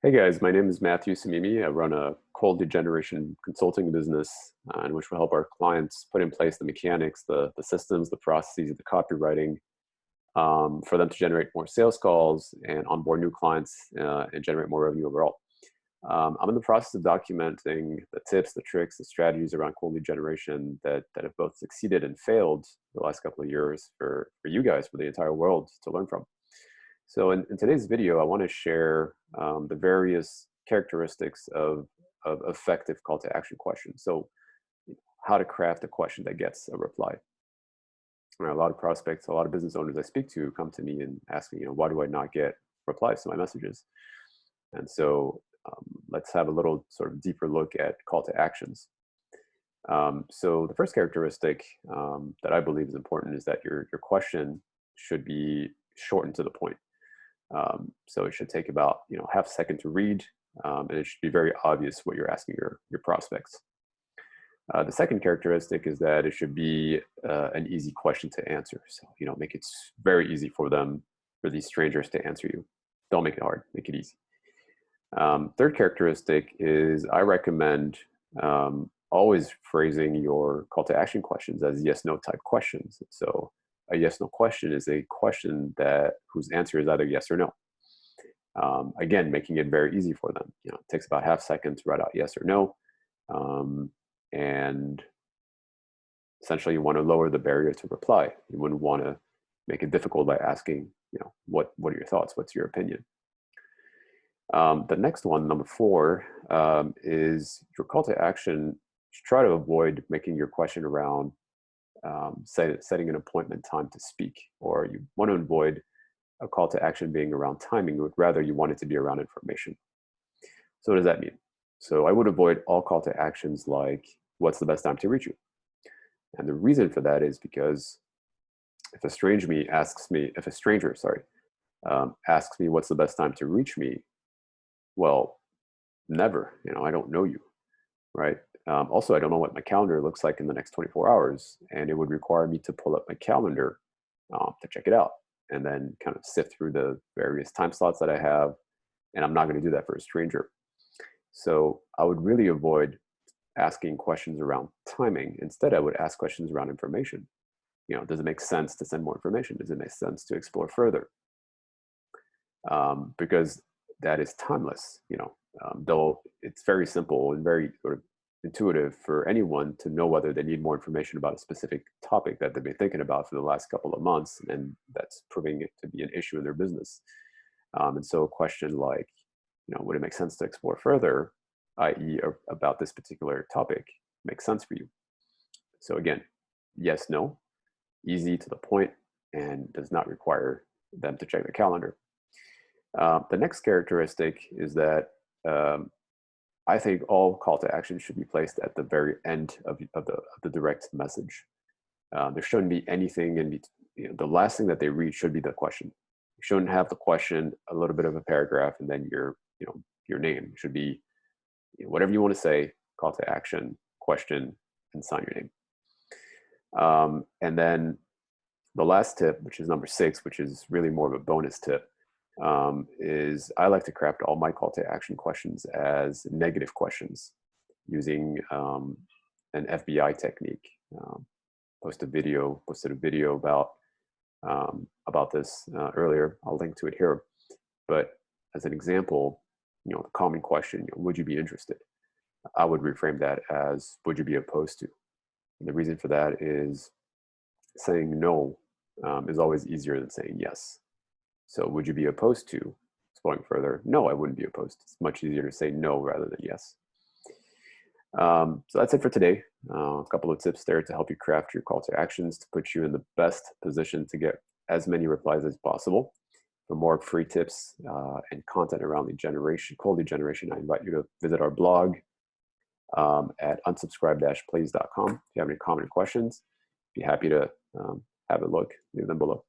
Hey guys, my name is Matthew Samimi. I run a cold lead generation consulting business in which we help our clients put in place the mechanics, the systems, the processes, the copywriting for them to generate more sales calls and onboard new clients and generate more revenue overall. I'm in the process of documenting the tips, the tricks, the strategies around cold lead generation that have both succeeded and failed the last couple of years for you guys, for the entire world to learn from. So in today's video, I want to share the various characteristics of effective call to action questions. So how to craft a question that gets a reply. A lot of prospects, a lot of business owners I speak to come to me and ask me, why do I not get replies to my messages? And so let's have a little sort of deeper look at call to actions. So the first characteristic that I believe is important is that your question should be short and to the point. So it should take about half a second to read, and it should be very obvious what you're asking your prospects. The second characteristic is that it should be an easy question to answer. So make it very easy for these strangers to answer you. Don't make it hard. Make it easy. Third characteristic is I recommend always phrasing your call to action questions as yes/no type questions. So a yes/no question is a question whose answer is either yes or no. Again, making it very easy for them. It takes about half a second to write out yes or no, and essentially you want to lower the barrier to reply. You wouldn't want to make it difficult by asking, what are your thoughts? What's your opinion? The next one, number 4, is your call to action. Try to avoid making your question around setting an appointment time to speak, or you want to avoid a call to action being around timing, but rather you want it to be around information. So what does that mean? So I would avoid all call to actions like, what's the best time to reach you? And the reason for that is because if a stranger asks me what's the best time to reach me, well, never, I don't know you, right? Also, I don't know what my calendar looks like in the next 24 hours, and it would require me to pull up my calendar to check it out and then kind of sift through the various time slots that I have, and I'm not going to do that for a stranger. So I would really avoid asking questions around timing. Instead, I would ask questions around information. Does it make sense to send more information? Does it make sense to explore further? Because that is timeless, though it's very simple and very sort of intuitive for anyone to know whether they need more information about a specific topic that they've been thinking about for the last couple of months, and that's proving it to be an issue in their business. And so a question like, would it make sense to explore further, i.e. about this particular topic, makes sense for you? So again, yes, no, easy, to the point, and does not require them to check the calendar. The next characteristic is that I think all call to action should be placed at the very end of the direct message. There shouldn't be anything in between. The last thing that they read should be the question. You shouldn't have the question, a little bit of a paragraph, and then your name. It should be whatever you want to say, call to action, question, and sign your name. And then the last tip, which is number 6, which is really more of a bonus tip, is I like to craft all my call to action questions as negative questions using an FBI technique. Posted a video about this earlier. I'll link to it here. But as an example, the common question, would you be interested? I would reframe that as, would you be opposed to? And the reason for that is saying no is always easier than saying yes. So would you be opposed to exploring further? No, I wouldn't be opposed. It's much easier to say no rather than yes. So that's it for today. A couple of tips there to help you craft your call to actions to put you in the best position to get as many replies as possible. For more free tips and content around cold lead generation, I invite you to visit our blog at unsubscribe-plays.com. If you have any comment or questions, be happy to have a look, leave them below.